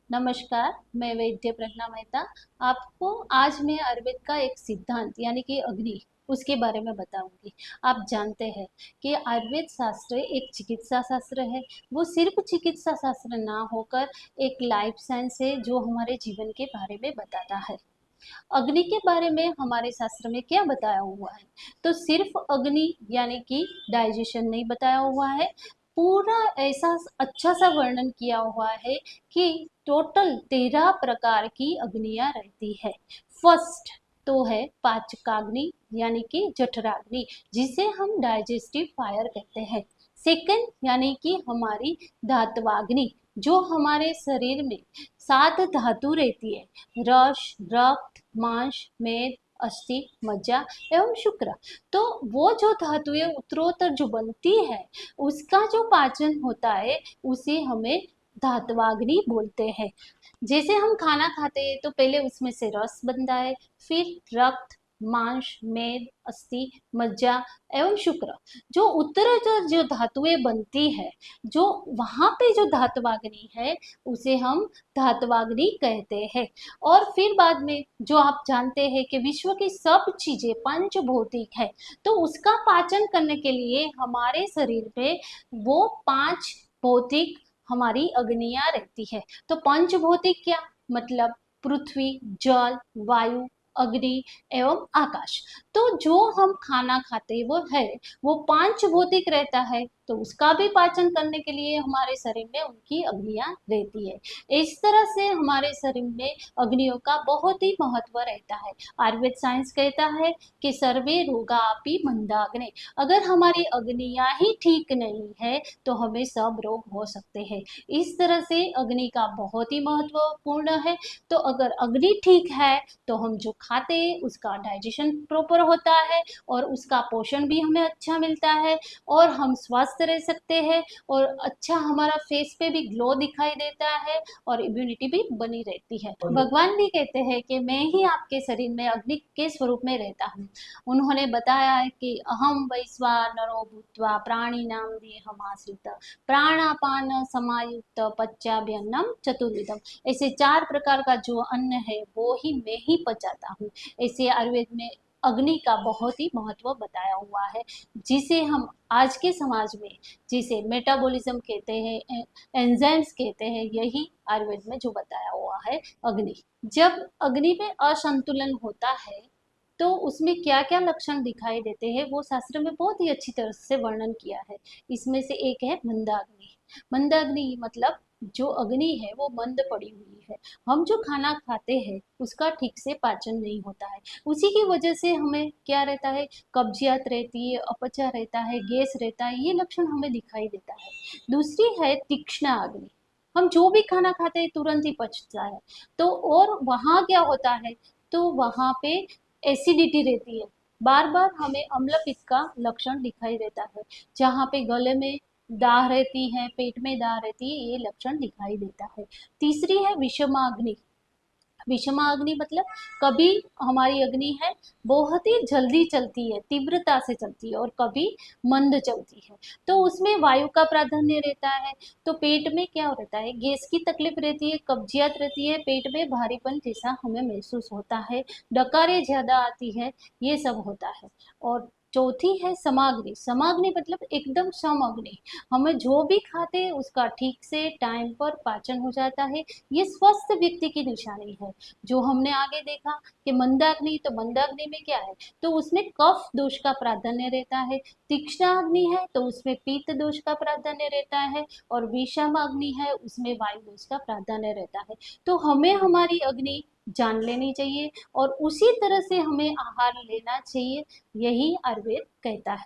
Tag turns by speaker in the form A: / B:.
A: नमस्कार, मैं वैद्य प्रज्ञा मेहता। आपको आज मैं आयुर्वेद का एक सिद्धांत यानी कि अग्नि उसके बारे में बताऊंगी। आप जानते हैं कि आयुर्वेद शास्त्र एक चिकित्सा शास्त्र है। वो सिर्फ चिकित्सा शास्त्र ना होकर एक लाइफ साइंस है जो हमारे जीवन के बारे में बताता है। अग्नि के बारे में हमारे शास्त्र में क्या बताया हुआ है? तो सिर्फ अग्नि यानी कि डाइजेशन नहीं बताया हुआ है, पूरा ऐसा अच्छा सा वर्णन किया हुआ है कि टोटल 13 प्रकार की अग्नियां रहती है। फर्स्ट तो है पाचकाग्नि यानी कि जठराग्नि, जिसे हम डाइजेस्टिव फायर कहते हैं। सेकंड यानी कि हमारी धात्वाग्नि, जो हमारे शरीर में 7 धातु रहती है: रस, रक्त, मांस, मेद, अस्थि, मज्जा एवं शुक्र। तो वो जो धातुएं उत्तरोत्तर जो बनती है, उसका जो पाचन होता है उसे हमें धात्वाग्नि बोलते हैं। जैसे हम खाना खाते हैं तो पहले उसमें से रस बनता है, फिर रक्त, मांस, मेद, अस्थि, मज्जा एवं शुक्र। जो उत्तरोत्तर जो धातुएं बनती है, जो वहां पे जो धात्वाग्नि है उसे हम धात्वाग्नि कहते हैं। और फिर बाद में जो आप जानते हैं कि विश्व की सब चीजें पंच भौतिक है, तो उसका पाचन करने के लिए हमारे शरीर पे वो 5 भौतिक हमारी अग्नियां रहती है। तो पंच भौतिक क्या मतलब? पृथ्वी, जल, वायु, अग्नि एवं आकाश। तो जो हम खाना खाते हैं वो 5 भौतिक रहता है, तो उसका भी पाचन करने के लिए हमारे शरीर में उनकी अग्नियां रहती है। इस तरह से हमारे शरीर में अग्नियों का बहुत ही महत्व रहता है। आयुर्वेद साइंस कहता है कि सर्वे रोगापि मंदाग्ने। अगर हमारी अग्नियां ही ठीक नहीं है तो हमें सब रोग हो सकते हैं। इस तरह से अग्नि का बहुत ही महत्वपूर्ण है। तो अगर अग्नि ठीक है तो हम जो खाते हैं उसका डाइजेशन प्रॉपर होता है और उसका पोषण भी हमें अच्छा मिलता है और हम स्वस्थ रह सकते हैं और अच्छा हमारा फेस पे भी ग्लो दिखाई देता है और इम्यूनिटी भी बनी रहती है। भगवान भी कहते हैं कि मैं ही आपके शरीर में अग्नि के स्वरूप में रहता हूँ। उन्होंने बताया है कि अहम वैश्वानरो भूत्वा प्राणिनां देहमाश्रित प्राणापान समायुक्त पच्याभ्यन्नम चतुर्विधम। ऐसे 4 प्रकार का जो अन्न है वो ही मैं ही पचाता हूँ। ऐसे आयुर्वेद में अग्नि का बहुत ही महत्व बताया हुआ है, जिसे हम आज के समाज में जिसे मेटाबॉलिज्म कहते हैं, एंजाइम्स कहते हैं, यही आयुर्वेद में जो बताया हुआ है अग्नि। जब अग्नि में असंतुलन होता है तो उसमें क्या क्या लक्षण दिखाई देते हैं वो शास्त्र में बहुत ही अच्छी तरह से वर्णन किया है। इसमें से एक है मंदाग्नि। मंदाग्नि मतलब जो अग्नि है वो मंद पड़ी हुई है। हम जो खाना खाते हैं उसका ठीक से पाचन नहीं होता है, उसी की वजह से हमें क्या रहता है, कब्जियत रहती है, अपचा रहता है, गैस रहता है, ये लक्षण हमें दिखाई देता है। दूसरी है तीक्ष्ण अग्नि। हम जो भी खाना खाते हैं तुरंत ही पचता है। तो और वहाँ क्या होता है, तो वहाँ पे एसिडिटी रहती है, बार बार हमें अम्ल पित्त का लक्षण दिखाई देता है। जहाँ पे गले में दाह रहती है, पेट में दाह रहती है, ये लक्षण दिखाई देता है। तीसरी है विषमाग्नि। विषमाग्नि मतलब कभी हमारी अग्नि है बहुत ही जल्दी चलती है, तीव्रता से चलती है, और कभी मंद चलती है, तो उसमें वायु का प्राधान्य रहता है। तो पेट में क्या रहता है, गैस की तकलीफ रहती है, कब्जियत रहती है, पेट में भारीपन जैसा हमें महसूस होता है, डकारें ज्यादा आती है, ये सब होता है। और चौथी है समाग्नि। समाग्नि मतलब एकदम सम अग्नि, हमें जो भी खाते हैं उसका ठीक से टाइम पर पाचन हो जाता है। ये स्वस्थ व्यक्ति की निशानी है। जो हमने आगे देखा कि मंदाग्नि, तो मंदाग्नि में क्या है, तो उसमें कफ दोष का प्राधान्य रहता है। तीक्ष्ण अग्नि है तो उसमें पित्त दोष का प्राधान्य रहता है, और विषम अग्नि है उसमें वायु दोष का प्राधान्य रहता है। तो हमें हमारी अग्नि जान लेनी चाहिए और उसी तरह से हमें आहार लेना चाहिए, यही आयुर्वेद कहता है।